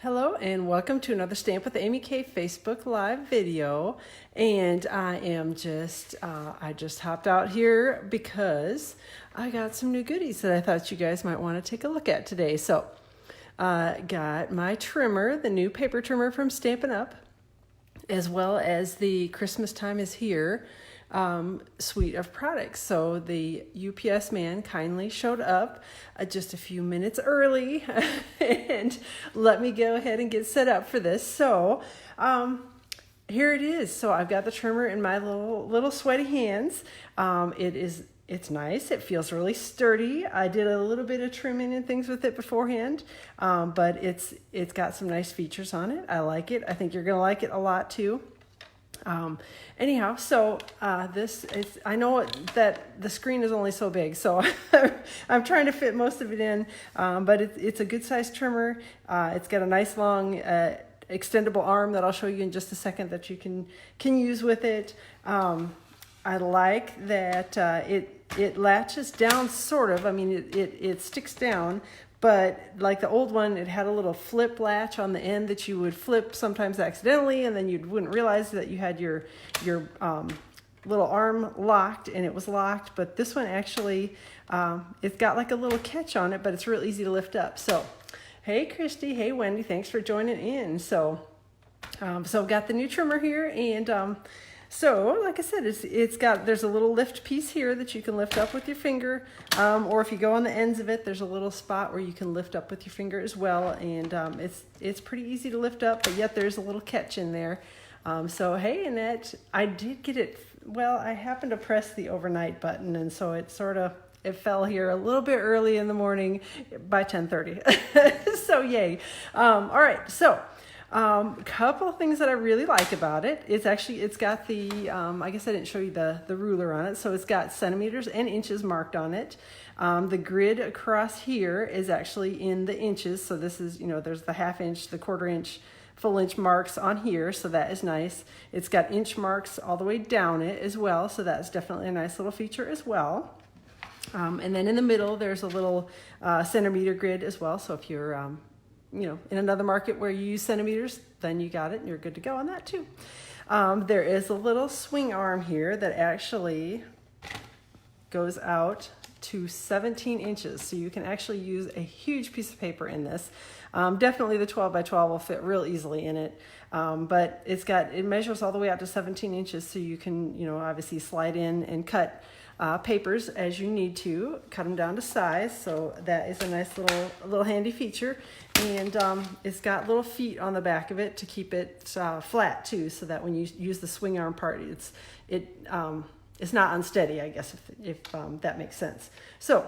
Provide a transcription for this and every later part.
Hello and welcome to another Stamp with Amy K Facebook Live video. And I just hopped out here because I got some new goodies that I thought you guys might want to take a look at today. So I got my trimmer, the new paper trimmer from Stampin' Up, as well as the Christmastime is Here suite of products. So the UPS man kindly showed up just a few minutes early and let me go ahead and get set up for this. So here it is. So I've got the trimmer in my little sweaty hands. It's nice. It feels really sturdy. I did a little bit of trimming and things with it beforehand, but it's got some nice features on it. I like it. I think you're going to like it a lot too. Anyhow, so I know that the screen is only so big, so I'm trying to fit most of it in, but it's a good sized trimmer. It's got a nice long extendable arm that I'll show you in just a second that you can use with it. I like that it latches down sort of. I mean, it sticks down. But like the old one, it had a little flip latch on the end that you would flip sometimes accidentally, and then you wouldn't realize that you had your little arm locked, and it was locked. But this one actually, it's got like a little catch on it, but it's real easy to lift up. So, hey Christy, hey Wendy, thanks for joining in. So I've got the new trimmer here, and so, like I said, there's a little lift piece here that you can lift up with your finger, or if you go on the ends of it, there's a little spot where you can lift up with your finger as well, and it's pretty easy to lift up, but yet there's a little catch in there. So, hey Annette, I did get it, well, I happened to press the overnight button, and so it fell here a little bit early in the morning by 10:30. So, yay. All right, so couple of things that I really like about it. It's got the, I guess I didn't show you the ruler on it. So it's got centimeters and inches marked on it. The grid across here is actually in the inches. So this is, there's the half inch, the quarter inch, full inch marks on here. So that is nice. It's got inch marks all the way down it as well. So that's definitely a nice little feature as well. And then in the middle, there's a little centimeter grid as well. So if you're, in another market where you use centimeters, then you got it and you're good to go on that too. There is a little swing arm here that actually goes out to 17 inches. So you can actually use a huge piece of paper in this. Definitely the 12 by 12 will fit real easily in it. But it measures all the way out to 17 inches. So you can, obviously slide in and cut papers as you need to, cut them down to size. So that is a nice little handy feature. And it's got little feet on the back of it to keep it flat too, so that when you use the swing arm part, it's not unsteady, I guess, if that makes sense. So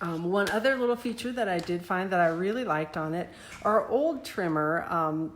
one other little feature that I did find that I really liked on it, our old trimmer,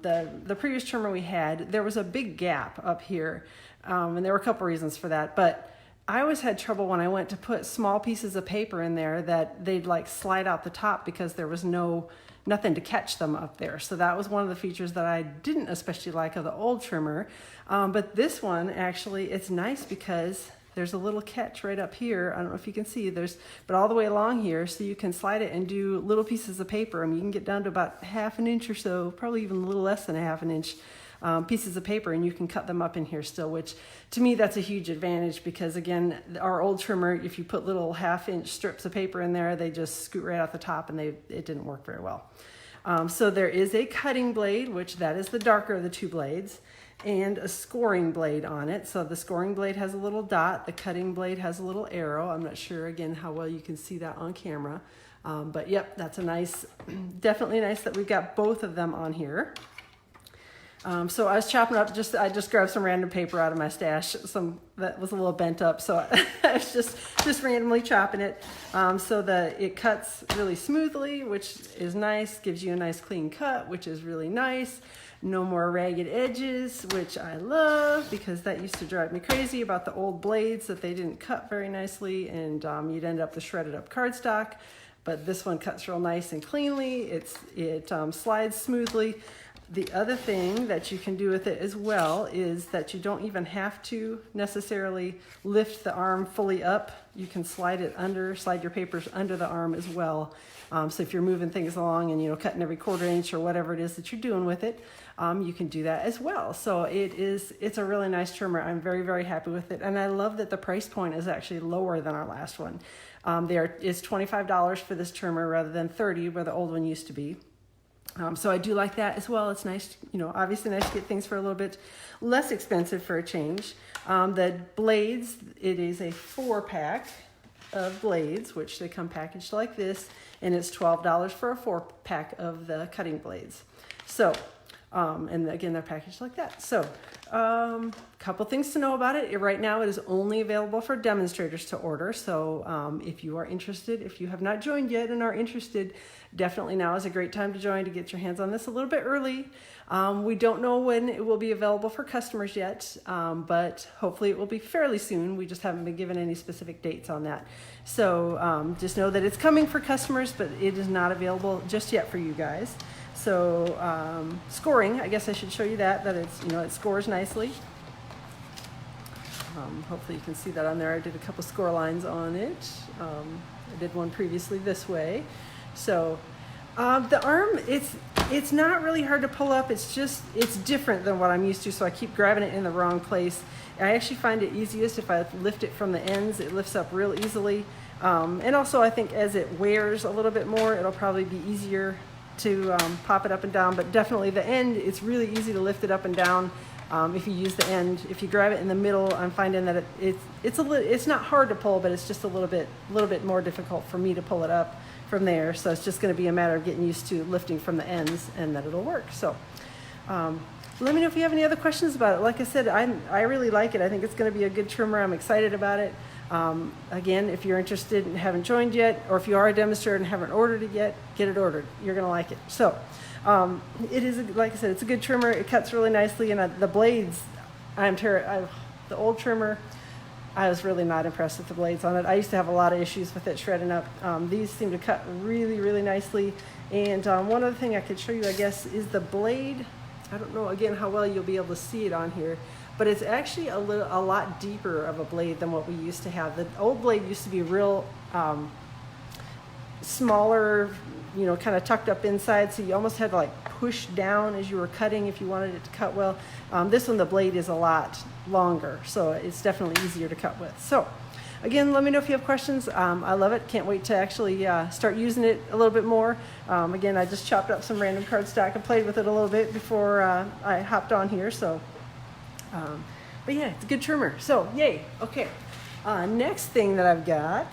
the previous trimmer we had, there was a big gap up here, and there were a couple reasons for that, but I always had trouble when I went to put small pieces of paper in there that they'd like slide out the top because there was nothing to catch them up there. So that was one of the features that I didn't especially like of the old trimmer. But this one actually, it's nice because there's a little catch right up here. I don't know if you can see, but all the way along here, so you can slide it and do little pieces of paper. I mean, you can get down to about half an inch or so, probably even a little less than a half an inch. Pieces of paper, and you can cut them up in here still, which to me that's a huge advantage because again, our old trimmer, if you put little half-inch strips of paper in there, they just scoot right out the top and it didn't work very well. So there is a cutting blade, which that is the darker of the two blades, and a scoring blade on it. So the scoring blade has a little dot, the cutting blade has a little arrow. I'm not sure again how well you can see that on camera, but yep, that's definitely nice that we've got both of them on here. So I was chopping up, I just grabbed some random paper out of my stash, some that was a little bent up, so I was just randomly chopping it, so that it cuts really smoothly, which is nice, gives you a nice clean cut, which is really nice. No more ragged edges, which I love because that used to drive me crazy about the old blades that they didn't cut very nicely, and you'd end up with shredded up cardstock. But this one cuts real nice and cleanly. It slides smoothly. The other thing that you can do with it as well is that you don't even have to necessarily lift the arm fully up. You can slide your papers under the arm as well. So if you're moving things along and cutting every 1/4 inch or whatever it is that you're doing with it, you can do that as well. So it's a really nice trimmer. I'm very, very happy with it. And I love that the price point is actually lower than our last one. It's $25 for this trimmer rather than $30 where the old one used to be. So I do like that as well. It's nice, obviously nice to get things for a little bit less expensive for a change. The blades, it is a 4-pack of blades, which they come packaged like this, and it's $12 for a 4-pack of the cutting blades. So, and again, they're packaged like that. So, couple things to know about it. Right now, it is only available for demonstrators to order. So, if you are interested, if you have not joined yet and are interested, definitely now is a great time to join to get your hands on this a little bit early. We don't know when it will be available for customers yet, but hopefully it will be fairly soon. We just haven't been given any specific dates on that. So, just know that it's coming for customers, but it is not available just yet for you guys. So scoring, I guess I should show you that it's, it scores nicely. Hopefully you can see that on there. I did a couple score lines on it. I did one previously this way. So the arm, it's not really hard to pull up. It's different than what I'm used to. So I keep grabbing it in the wrong place. I actually find it easiest if I lift it from the ends. It lifts up real easily. And also I think as it wears a little bit more, it'll probably be easier to pop it up and down, but definitely the end, it's really easy to lift it up and down if you use the end. If you grab it in the middle, I'm finding that it's not hard to pull, but it's just a little bit more difficult for me to pull it up from there. So it's just going to be a matter of getting used to lifting from the ends, and that it'll work. So let me know if you have any other questions about it. Like I said, I really like it. I think it's going to be a good trimmer. I'm excited about it. Again, if you're interested and haven't joined yet, or if you are a demonstrator and haven't ordered it yet, get it ordered. You're going to like it. So it is, like I said, it's a good trimmer. It cuts really nicely, and the blades, the old trimmer, I was really not impressed with the blades on it. I used to have a lot of issues with it shredding up. These seem to cut really, really nicely. And one other thing I could show you, I guess, is the blade. I don't know, again, how well you'll be able to see it on here, but it's actually a lot deeper of a blade than what we used to have. The old blade used to be real smaller, kind of tucked up inside, so you almost had to like push down as you were cutting if you wanted it to cut well. This one, the blade is a lot longer, so it's definitely easier to cut with. So again, let me know if you have questions. I love it. Can't wait to actually start using it a little bit more. Again, I just chopped up some random cardstock and played with it a little bit before I hopped on here. So, but yeah, it's a good trimmer. So yay. Okay. Next thing that I've got,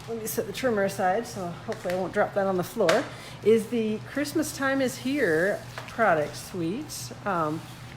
let me set the trimmer aside so hopefully I won't drop that on the floor, is the Christmastime is Here product suite.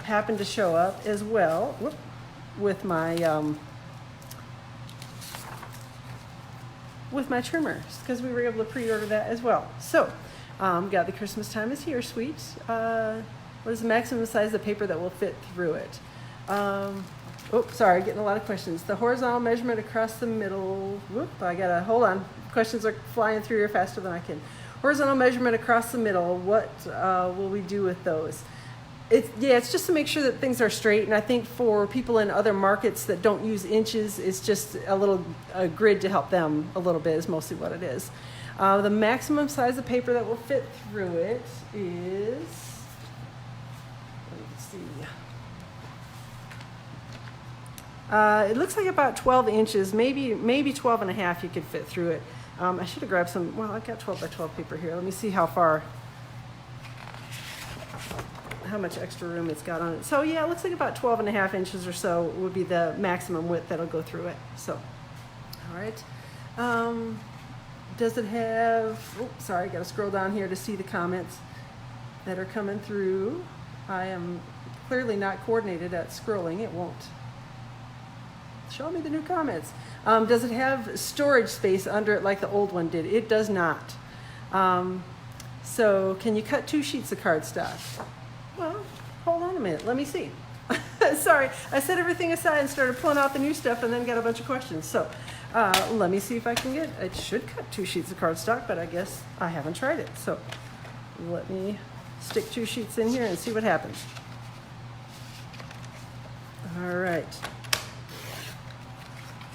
Happened to show up as well with my trimmers, because we were able to pre-order that as well. So got the Christmastime is Here suite. What is the maximum size of paper that will fit through it? Sorry, getting a lot of questions. The horizontal measurement across the middle. Hold on. Questions are flying through here faster than I can. Horizontal measurement across the middle. What will we do with those? It's just to make sure that things are straight. And I think for people in other markets that don't use inches, it's just a grid to help them a little bit is mostly what it is. The maximum size of paper that will fit through it is, let's see. It looks like about 12 inches, maybe 12 and a half you could fit through it. I should have grabbed some, I've got 12 by 12 paper here. Let me see how much extra room it's got on it. So yeah, it looks like about 12 and a half inches or so would be the maximum width that'll go through it. So, all right. Does it have, sorry, got to scroll down here to see the comments that are coming through. I am clearly not coordinated at scrolling. It won't show me the new comments. Does it have storage space under it like the old one did? It does not. So can you cut 2 sheets of cardstock? Well, hold on a minute. Let me see. Sorry, I set everything aside and started pulling out the new stuff and then got a bunch of questions. So let me see if I can get, it should cut 2 sheets of cardstock, but I guess I haven't tried it. So let me stick 2 sheets in here and see what happens. All right.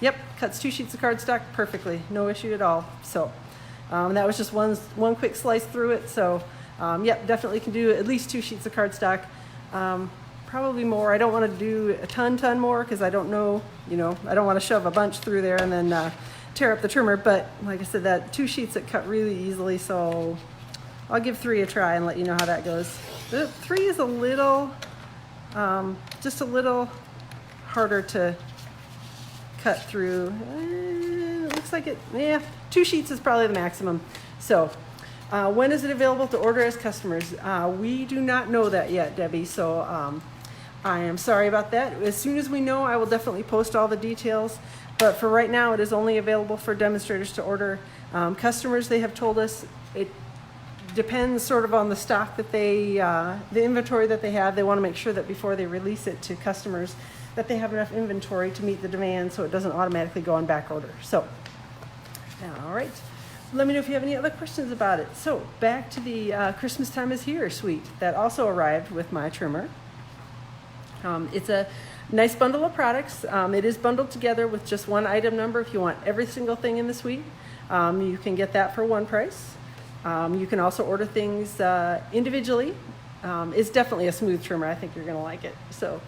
Yep, cuts 2 sheets of cardstock perfectly, no issue at all. So that was just one quick slice through it. So yep, definitely can do at least 2 sheets of cardstock. Probably more. I don't want to do a ton more because I don't know, I don't want to shove a bunch through there and then tear up the trimmer. But like I said, that 2 sheets that cut really easily, so I'll give 3 a try and let you know how that goes. 3 is a little, just a little harder to cut through. It looks like 2 sheets is probably the maximum. So when is it available to order as customers? We do not know that yet, Debbie, so I am sorry about that. As soon as we know, I will definitely post all the details, but for right now, it is only available for demonstrators to order. Customers, they have told us it depends sort of on the stock that they, the inventory that they have. They want to make sure that before they release it to customers that they have enough inventory to meet the demand so it doesn't automatically go on back order. So, all right. Let me know if you have any other questions about it. So back to the Christmas Time is Here suite that also arrived with my trimmer. It's a nice bundle of products. It is bundled together with just one item number. If you want every single thing in the suite, you can get that for one price. You can also order things individually. It's definitely a smooth trimmer. I think you're going to like it. So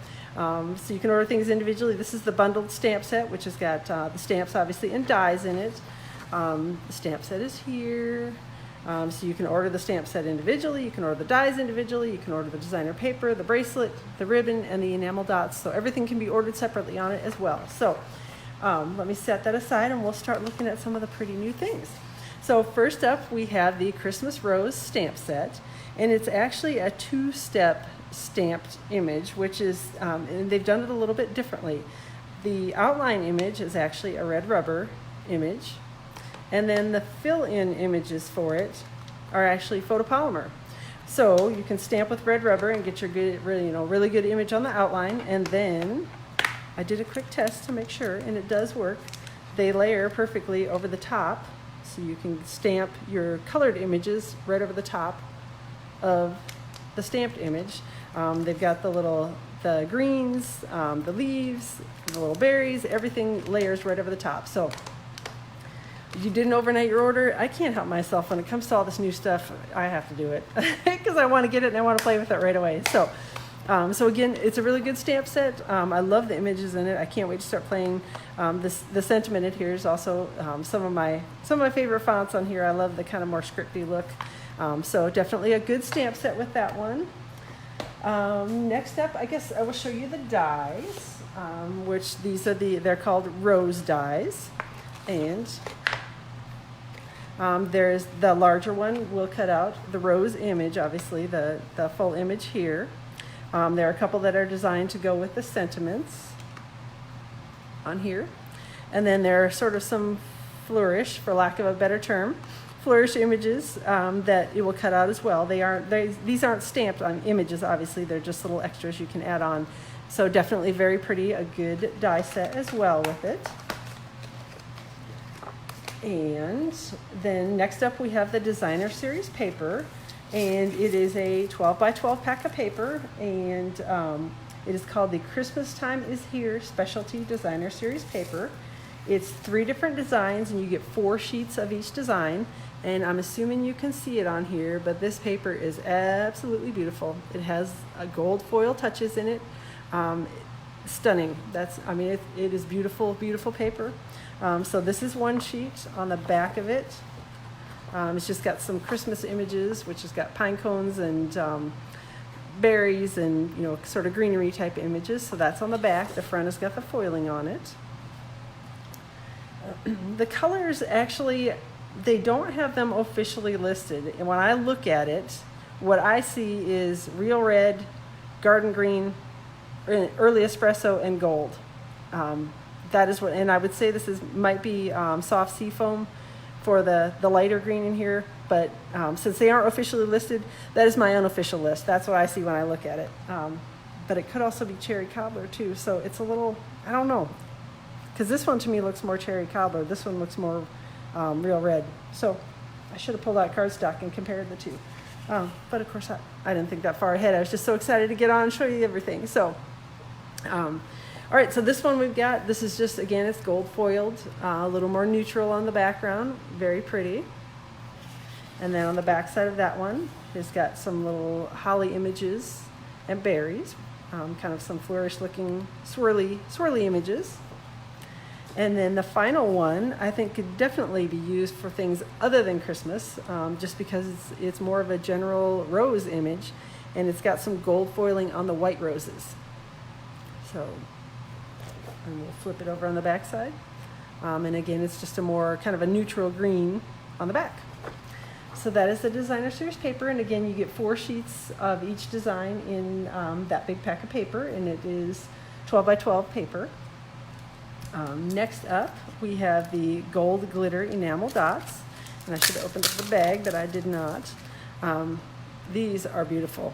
you can order things individually. This is the bundled stamp set, which has got the stamps obviously and dies in it. The stamp set is here. So you can order the stamp set individually, you can order the dies individually, you can order the designer paper, the bracelet, the ribbon, and the enamel dots. So everything can be ordered separately on it as well. So let me set that aside and we'll start looking at some of the pretty new things. So first up, we have the Christmas Rose stamp set, and it's actually a 2-step stamped image, which is, and they've done it a little bit differently. The outline image is actually a red rubber image. And then the fill-in images for it are actually photopolymer. So you can stamp with red rubber and get your good, really good image on the outline. And then I did a quick test to make sure, and it does work. They layer perfectly over the top, so you can stamp your colored images right over the top of the stamped image. They've got the greens, the leaves, the little berries, everything layers right over the top. So you didn't overnight your order. I can't help myself when it comes to all this new stuff. I have to do it because I want to get it and I want to play with it right away. So, so again, it's a really good stamp set. I love the images in it. I can't wait to start playing. The sentiment in here is also some of my favorite fonts on here. I love the kind of more scripty look. So definitely a good stamp set with that one. Next up, I guess I will show you the dies, which they're called rose dies, and there's the larger one. We'll cut out the rose image, obviously the full image here. There are a couple that are designed to go with the sentiments on here, and then there are sort of some flourish, for lack of a better term, flourish images that it will cut out as well. These aren't stamped on images, obviously. They're just little extras you can add on. So definitely very pretty, a good die set as well with it. And then next up we have the designer series paper, and it is a 12 by 12 pack of paper, and it is called the Christmastime is Here specialty designer series paper. It's 3 different designs and you get 4 sheets of each design, and I'm assuming you can see it on here, but this paper is absolutely beautiful. It has gold foil touches in it. Stunning. It is beautiful, beautiful paper. So this is 1 sheet. On the back of it, it's just got some Christmas images, which has got pine cones and berries and sort of greenery type images. So that's on the back. The front has got the foiling on it. The colors, actually, they don't have them officially listed. And when I look at it, what I see is real red, garden green, early espresso, and gold. That is what, and I would say this might be soft sea foam for the lighter green in here, but since they aren't officially listed, that is my unofficial list. That's what I see when I look at it. But it could also be cherry cobbler too, so it's a little, I don't know, because this one to me looks more cherry cobbler. This one looks more real red. So I should have pulled out cardstock and compared the two. But of course, I didn't think that far ahead. I was just so excited to get on and show you everything. So, all right, so this one we've got, this is just, again, it's gold foiled, a little more neutral on the background, very pretty. And then on the back side of that one, it's got some little holly images and berries, kind of some flourish looking swirly images. And then the final one, I think, could definitely be used for things other than Christmas, just because it's more of a general rose image, and it's got some gold foiling on the white roses. So, and we'll flip it over on the back side. And again, it's just a more kind of a neutral green on the back. So that is the Designer Series paper, and again, you get 4 sheets of each design in that big pack of paper, and it is 12 by 12 paper. Next up, we have the gold glitter enamel dots, and I should have opened up the bag, but I did not. These are beautiful.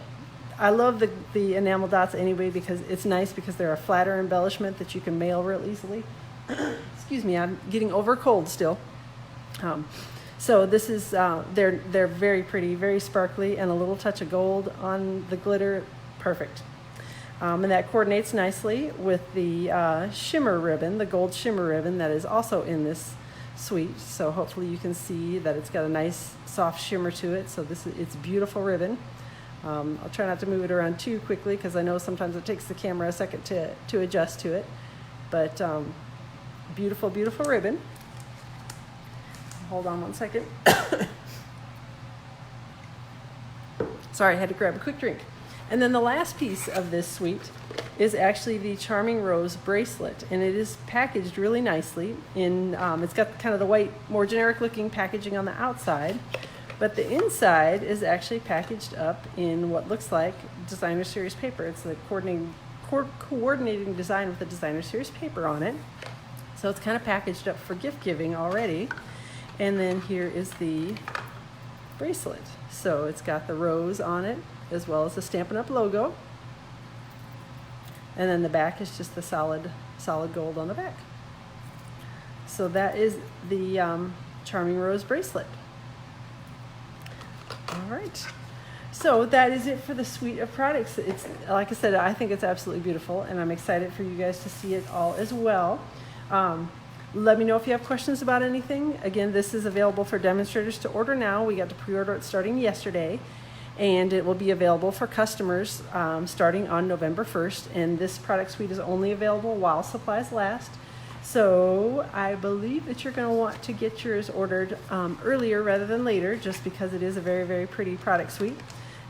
I love the enamel dots anyway because it's nice because they're a flatter embellishment that you can mail real easily. Excuse me, I'm getting over a cold still. So this is, they're very pretty, very sparkly, and a little touch of gold on the glitter, perfect. And that coordinates nicely with the shimmer ribbon, the gold shimmer ribbon that is also in this suite. So hopefully you can see that it's got a nice soft shimmer to it. So it's beautiful ribbon. I'll try not to move it around too quickly because I know sometimes it takes the camera a second to adjust to it. But beautiful, beautiful ribbon. Hold on one second. Sorry, I had to grab a quick drink. And then the last piece of this suite is actually the Charming Rose bracelet, and it is packaged really nicely. It's got kind of the white, more generic looking packaging on the outside, but the inside is actually packaged up in what looks like Designer Series paper. It's the coordinating design with the Designer Series paper on it. So it's kind of packaged up for gift giving already. And then here is the bracelet. So it's got the rose on it, as well as the Stampin' Up! Logo. And then the back is just the solid gold on the back. So that is the Charming Rose bracelet. All right. So that is it for the suite of products. It's, like I said, I think it's absolutely beautiful, and I'm excited for you guys to see it all as well. Let me know if you have questions about anything. Again, this is available for demonstrators to order now. We got to pre-order it starting yesterday, and it will be available for customers starting on November 1st. And this product suite is only available while supplies last. So I believe that you're going to want to get yours ordered earlier rather than later, just because it is a very, very pretty product suite.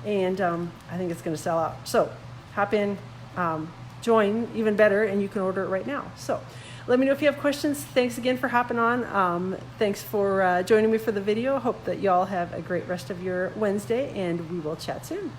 And I think it's going to sell out. So hop in, join, even better, and you can order it right now. So let me know if you have questions. Thanks again for hopping on. Thanks for joining me for the video. Hope that y'all have a great rest of your Wednesday, and we will chat soon.